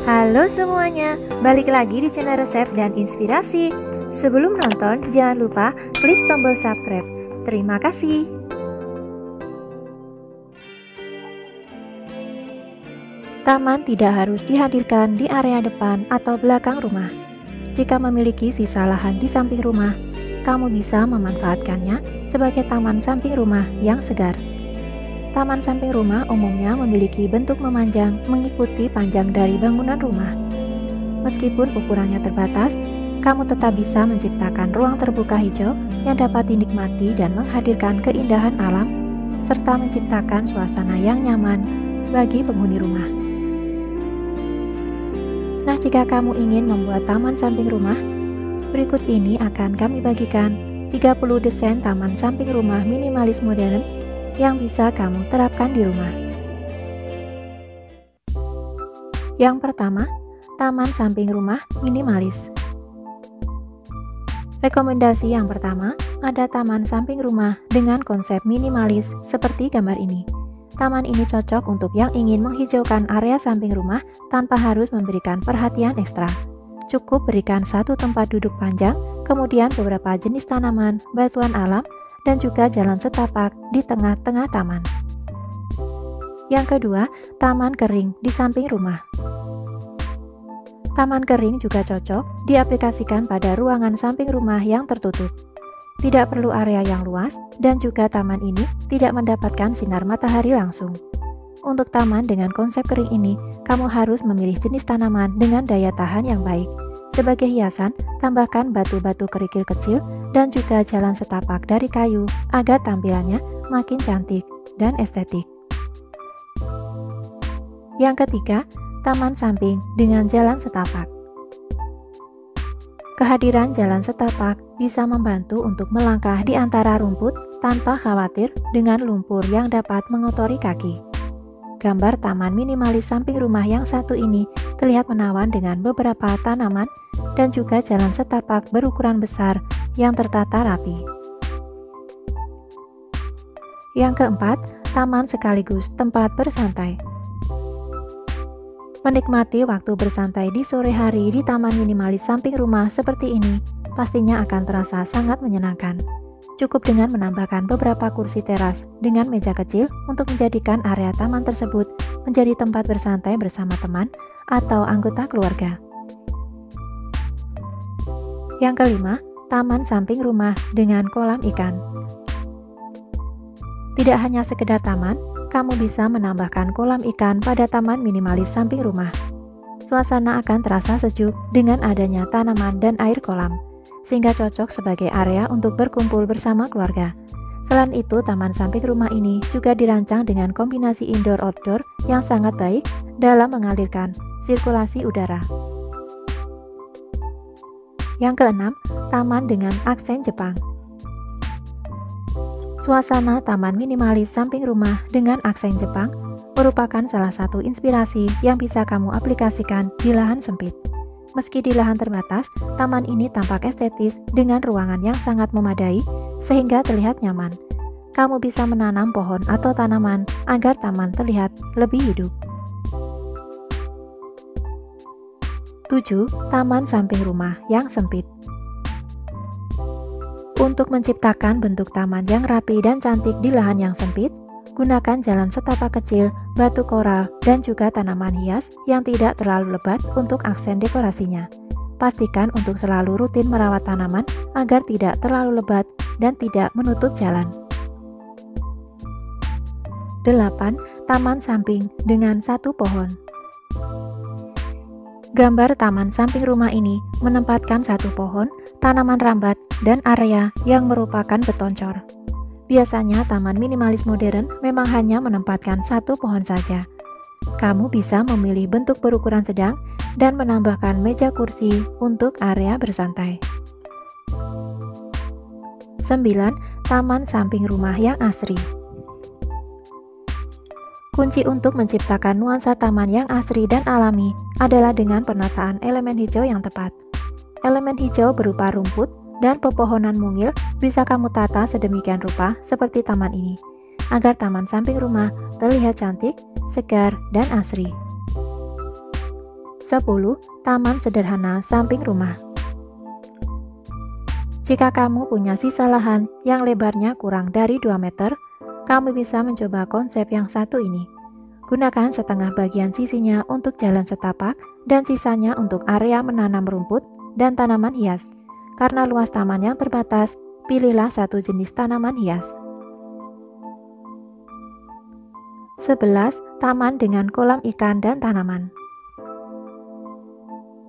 Halo semuanya, balik lagi di channel resep dan inspirasi. Sebelum nonton, jangan lupa klik tombol subscribe. Terima kasih. Taman tidak harus dihadirkan di area depan atau belakang rumah. Jika memiliki sisa lahan di samping rumah, kamu bisa memanfaatkannya sebagai taman samping rumah yang segar. Taman samping rumah umumnya memiliki bentuk memanjang mengikuti panjang dari bangunan rumah. Meskipun ukurannya terbatas, kamu tetap bisa menciptakan ruang terbuka hijau yang dapat dinikmati dan menghadirkan keindahan alam, serta menciptakan suasana yang nyaman bagi penghuni rumah. Nah, jika kamu ingin membuat taman samping rumah, berikut ini akan kami bagikan 30 desain taman samping rumah minimalis modern yang bisa kamu terapkan di rumah. Yang pertama, taman samping rumah minimalis. Rekomendasi yang pertama, ada taman samping rumah dengan konsep minimalis seperti gambar ini. Taman ini cocok untuk yang ingin menghijaukan area samping rumah tanpa harus memberikan perhatian ekstra. Cukup berikan satu tempat duduk panjang, kemudian beberapa jenis tanaman, batuan alam, dan juga jalan setapak di tengah-tengah taman. Yang kedua, taman kering di samping rumah. Taman kering juga cocok diaplikasikan pada ruangan samping rumah yang tertutup. Tidak perlu area yang luas, dan juga taman ini tidak mendapatkan sinar matahari langsung. Untuk taman dengan konsep kering ini, kamu harus memilih jenis tanaman dengan daya tahan yang baik. Sebagai hiasan, tambahkan batu-batu kerikil kecil dan juga jalan setapak dari kayu agar tampilannya makin cantik dan estetik. Yang ketiga, taman samping dengan jalan setapak. Kehadiran jalan setapak bisa membantu untuk melangkah di antara rumput tanpa khawatir dengan lumpur yang dapat mengotori kaki. Gambar taman minimalis samping rumah yang satu ini terlihat menawan dengan beberapa tanaman dan juga jalan setapak berukuran besar yang tertata rapi. Yang keempat, taman sekaligus tempat bersantai. Menikmati waktu bersantai di sore hari di taman minimalis samping rumah seperti ini pastinya akan terasa sangat menyenangkan. Cukup dengan menambahkan beberapa kursi teras dengan meja kecil untuk menjadikan area taman tersebut menjadi tempat bersantai bersama teman atau anggota keluarga. Yang kelima, taman samping rumah dengan kolam ikan. Tidak hanya sekedar taman, kamu bisa menambahkan kolam ikan pada taman minimalis samping rumah. Suasana akan terasa sejuk dengan adanya tanaman dan air kolam, sehingga cocok sebagai area untuk berkumpul bersama keluarga. Selain itu, taman samping rumah ini juga dirancang dengan kombinasi indoor-outdoor yang sangat baik dalam mengalirkan sirkulasi udara. Yang keenam, taman dengan aksen Jepang. Suasana taman minimalis samping rumah dengan aksen Jepang merupakan salah satu inspirasi yang bisa kamu aplikasikan di lahan sempit. Meski di lahan terbatas, taman ini tampak estetis dengan ruangan yang sangat memadai sehingga terlihat nyaman. Kamu bisa menanam pohon atau tanaman agar taman terlihat lebih hidup. 7. Taman samping rumah yang sempit. Untuk menciptakan bentuk taman yang rapi dan cantik di lahan yang sempit, gunakan jalan setapak kecil, batu koral, dan juga tanaman hias yang tidak terlalu lebat untuk aksen dekorasinya. Pastikan untuk selalu rutin merawat tanaman agar tidak terlalu lebat dan tidak menutup jalan. 8. Taman samping dengan satu pohon. Gambar taman samping rumah ini menempatkan satu pohon, tanaman rambat, dan area yang merupakan beton cor. Biasanya taman minimalis modern memang hanya menempatkan satu pohon saja. Kamu bisa memilih bentuk berukuran sedang dan menambahkan meja kursi untuk area bersantai. 9. Taman samping rumah yang asri. Kunci untuk menciptakan nuansa taman yang asri dan alami adalah dengan penataan elemen hijau yang tepat. Elemen hijau berupa rumput dan pepohonan mungil bisa kamu tata sedemikian rupa seperti taman ini, agar taman samping rumah terlihat cantik, segar, dan asri. 10. Taman sederhana samping rumah. Jika kamu punya sisa lahan yang lebarnya kurang dari 2 meter, kamu bisa mencoba konsep yang satu ini. Gunakan setengah bagian sisinya untuk jalan setapak dan sisanya untuk area menanam rumput dan tanaman hias. Karena luas taman yang terbatas, pilihlah satu jenis tanaman hias. 11. Taman dengan kolam ikan dan tanaman.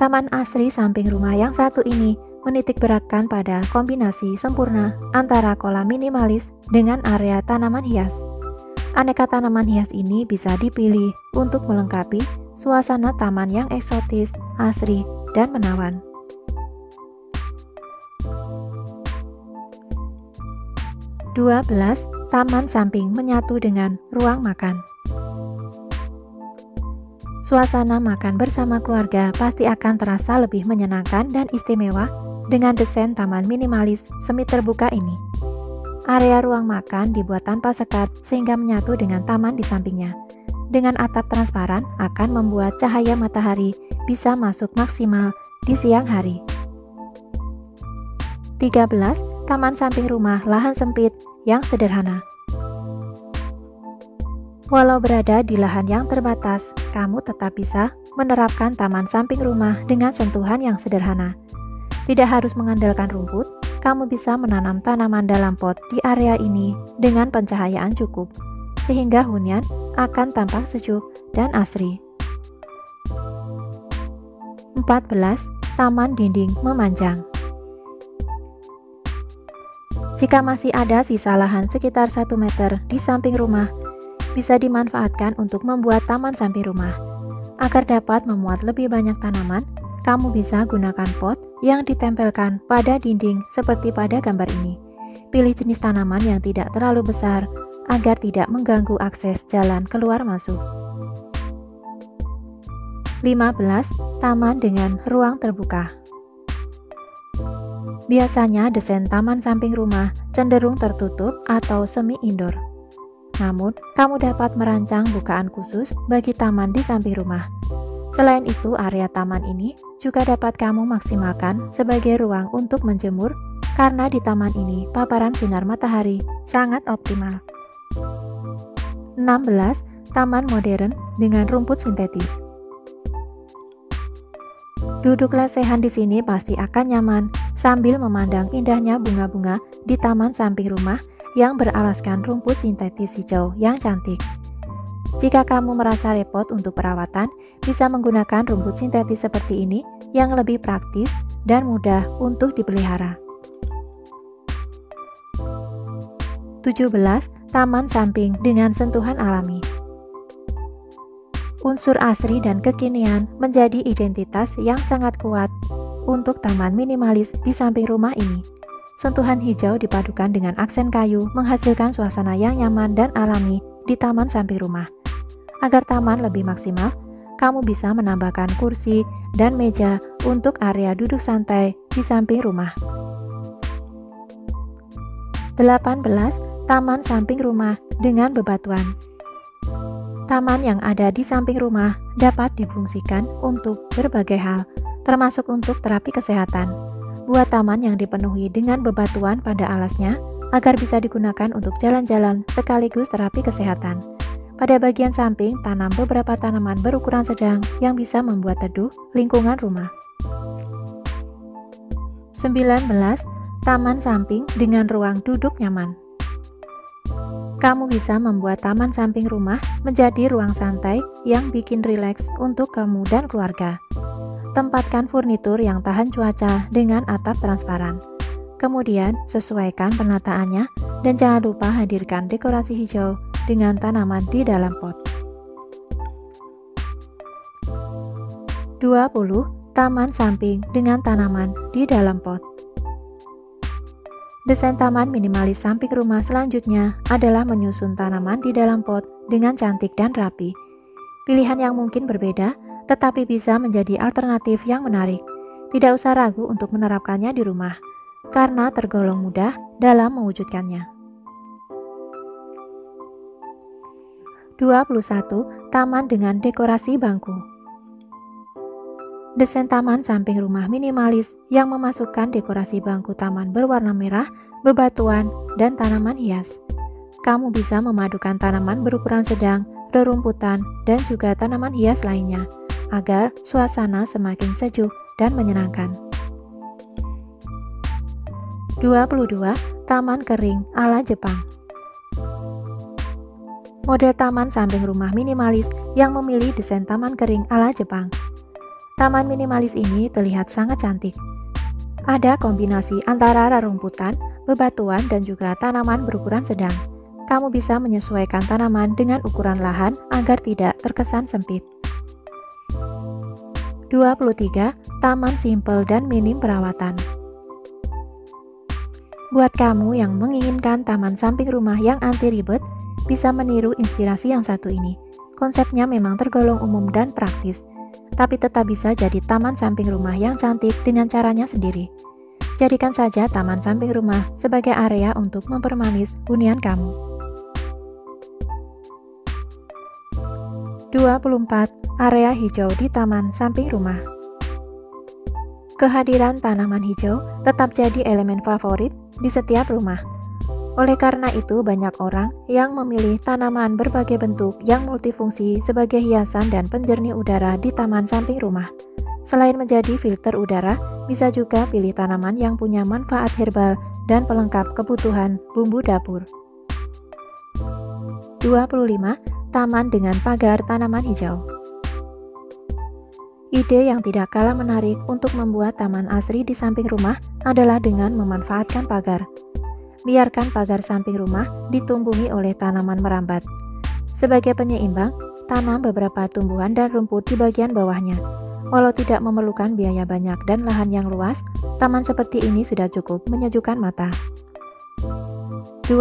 Taman asri samping rumah yang satu ini menitik beratkan pada kombinasi sempurna antara kolam minimalis dengan area tanaman hias. Aneka tanaman hias ini bisa dipilih untuk melengkapi suasana taman yang eksotis, asri, dan menawan. 12. Taman samping menyatu dengan ruang makan. Suasana makan bersama keluarga pasti akan terasa lebih menyenangkan dan istimewa dengan desain taman minimalis semi terbuka ini. Area ruang makan dibuat tanpa sekat sehingga menyatu dengan taman di sampingnya. Dengan atap transparan akan membuat cahaya matahari bisa masuk maksimal di siang hari. 13. Taman samping rumah lahan sempit yang sederhana. Walau berada di lahan yang terbatas, kamu tetap bisa menerapkan taman samping rumah dengan sentuhan yang sederhana. Tidak harus mengandalkan rumput, kamu bisa menanam tanaman dalam pot di area ini dengan pencahayaan cukup, sehingga hunian akan tampak sejuk dan asri. 14. Taman dinding memanjang. Jika masih ada sisa lahan sekitar 1 meter di samping rumah, bisa dimanfaatkan untuk membuat taman samping rumah. Agar dapat memuat lebih banyak tanaman, kamu bisa gunakan pot yang ditempelkan pada dinding seperti pada gambar ini. Pilih jenis tanaman yang tidak terlalu besar agar tidak mengganggu akses jalan keluar masuk. 15. Taman dengan ruang terbuka. Biasanya desain taman samping rumah cenderung tertutup atau semi indoor. Namun, kamu dapat merancang bukaan khusus bagi taman di samping rumah. Selain itu, area taman ini juga dapat kamu maksimalkan sebagai ruang untuk menjemur karena di taman ini paparan sinar matahari sangat optimal. 16. Taman modern dengan rumput sintetis. Duduk lesehan di sini pasti akan nyaman sambil memandang indahnya bunga-bunga di taman samping rumah yang beralaskan rumput sintetis hijau yang cantik. Jika kamu merasa repot untuk perawatan, bisa menggunakan rumput sintetis seperti ini yang lebih praktis dan mudah untuk dipelihara. 17. Taman samping dengan sentuhan alami. Unsur asri dan kekinian menjadi identitas yang sangat kuat untuk taman minimalis di samping rumah ini. Sentuhan hijau dipadukan dengan aksen kayu menghasilkan suasana yang nyaman dan alami di taman samping rumah. Agar taman lebih maksimal, kamu bisa menambahkan kursi dan meja untuk area duduk santai di samping rumah. 18. Taman samping rumah dengan bebatuan. Taman yang ada di samping rumah dapat difungsikan untuk berbagai hal, termasuk untuk terapi kesehatan. Buat taman yang dipenuhi dengan bebatuan pada alasnya agar bisa digunakan untuk jalan-jalan sekaligus terapi kesehatan. Pada bagian samping, tanam beberapa tanaman berukuran sedang yang bisa membuat teduh lingkungan rumah. 19. Taman samping dengan ruang duduk nyaman. Kamu bisa membuat taman samping rumah menjadi ruang santai yang bikin rileks untuk kamu dan keluarga. Tempatkan furnitur yang tahan cuaca dengan atap transparan. Kemudian, sesuaikan penataannya dan jangan lupa hadirkan dekorasi hijau dengan tanaman di dalam pot. 20. Taman samping dengan tanaman di dalam pot. Desain taman minimalis samping rumah selanjutnya adalah menyusun tanaman di dalam pot dengan cantik dan rapi. Pilihan yang mungkin berbeda, tetapi bisa menjadi alternatif yang menarik. Tidak usah ragu untuk menerapkannya di rumah, karena tergolong mudah dalam mewujudkannya. 21. Taman dengan dekorasi bangku. Desain taman samping rumah minimalis yang memasukkan dekorasi bangku taman berwarna merah, bebatuan, dan tanaman hias. Kamu bisa memadukan tanaman berukuran sedang, rerumputan, dan juga tanaman hias lainnya, agar suasana semakin sejuk dan menyenangkan. 22. Taman kering ala Jepang. Model taman samping rumah minimalis yang memilih desain taman kering ala Jepang. Taman minimalis ini terlihat sangat cantik. Ada kombinasi antara rerumputan, bebatuan, dan juga tanaman berukuran sedang. Kamu bisa menyesuaikan tanaman dengan ukuran lahan agar tidak terkesan sempit. 23. Taman simpel dan minim perawatan. Buat kamu yang menginginkan taman samping rumah yang anti ribet, bisa meniru inspirasi yang satu ini. Konsepnya memang tergolong umum dan praktis, tapi tetap bisa jadi taman samping rumah yang cantik dengan caranya sendiri. Jadikan saja taman samping rumah sebagai area untuk mempermanis hunian kamu. 24. Area hijau di taman samping rumah. Kehadiran tanaman hijau tetap jadi elemen favorit di setiap rumah. Oleh karena itu, banyak orang yang memilih tanaman berbagai bentuk yang multifungsi sebagai hiasan dan penjernih udara di taman samping rumah. Selain menjadi filter udara, bisa juga pilih tanaman yang punya manfaat herbal dan pelengkap kebutuhan bumbu dapur. 25. Taman dengan pagar tanaman hijau. Ide yang tidak kalah menarik untuk membuat taman asri di samping rumah adalah dengan memanfaatkan pagar. Biarkan pagar samping rumah ditumbuhi oleh tanaman merambat. Sebagai penyeimbang, tanam beberapa tumbuhan dan rumput di bagian bawahnya. Walau tidak memerlukan biaya banyak dan lahan yang luas, taman seperti ini sudah cukup menyejukkan mata. 26.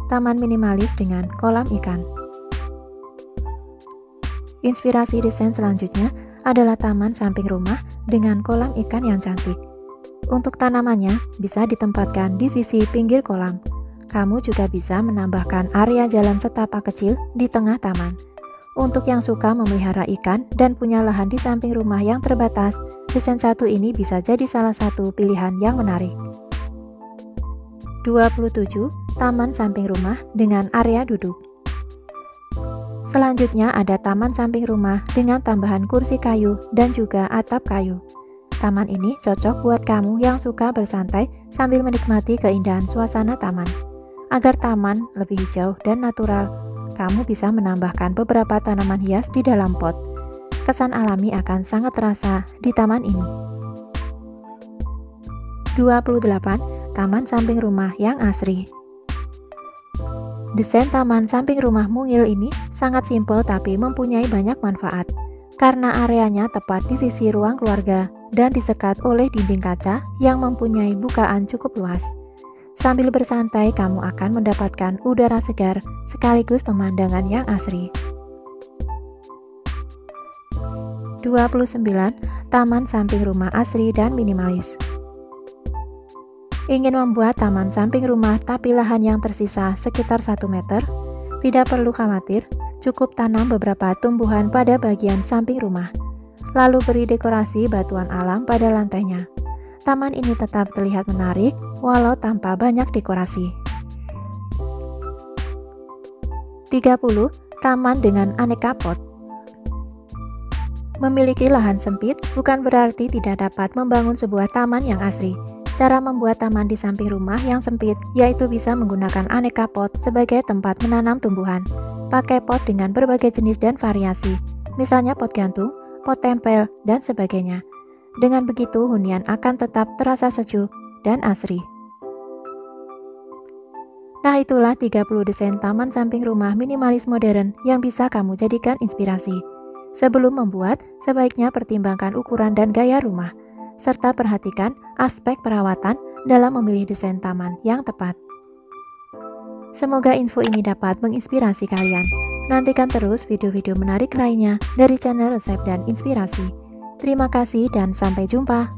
Taman minimalis dengan kolam ikan. Inspirasi desain selanjutnya adalah taman samping rumah dengan kolam ikan yang cantik. Untuk tanamannya bisa ditempatkan di sisi pinggir kolam. Kamu juga bisa menambahkan area jalan setapak kecil di tengah taman. Untuk yang suka memelihara ikan dan punya lahan di samping rumah yang terbatas, desain satu ini bisa jadi salah satu pilihan yang menarik. 27. Taman samping rumah dengan area duduk. Selanjutnya ada taman samping rumah dengan tambahan kursi kayu dan juga atap kayu. Taman ini cocok buat kamu yang suka bersantai sambil menikmati keindahan suasana taman. Agar taman lebih hijau dan natural, kamu bisa menambahkan beberapa tanaman hias di dalam pot. Kesan alami akan sangat terasa di taman ini. 28. Taman samping rumah yang asri. Desain taman samping rumah mungil ini sangat simpel tapi mempunyai banyak manfaat. Karena areanya tepat di sisi ruang keluarga dan disekat oleh dinding kaca yang mempunyai bukaan cukup luas. Sambil bersantai, kamu akan mendapatkan udara segar sekaligus pemandangan yang asri. 29. Taman samping rumah asri dan minimalis. Ingin membuat taman samping rumah tapi lahan yang tersisa sekitar 1 meter? Tidak perlu khawatir, cukup tanam beberapa tumbuhan pada bagian samping rumah. Lalu beri dekorasi batuan alam pada lantainya. Taman ini tetap terlihat menarik walau tanpa banyak dekorasi. 30. Taman dengan aneka pot. Memiliki lahan sempit bukan berarti tidak dapat membangun sebuah taman yang asri. Cara membuat taman di samping rumah yang sempit yaitu bisa menggunakan aneka pot sebagai tempat menanam tumbuhan. Pakai pot dengan berbagai jenis dan variasi, misalnya pot gantung, pot tempel, dan sebagainya. Dengan begitu, hunian akan tetap terasa sejuk dan asri. Nah, itulah 30 desain taman samping rumah minimalis modern yang bisa kamu jadikan inspirasi. Sebelum membuat, sebaiknya pertimbangkan ukuran dan gaya rumah, serta perhatikan aspek perawatan dalam memilih desain taman yang tepat. Semoga info ini dapat menginspirasi kalian. Nantikan terus video-video menarik lainnya dari channel Resep dan Inspirasi. Terima kasih dan sampai jumpa.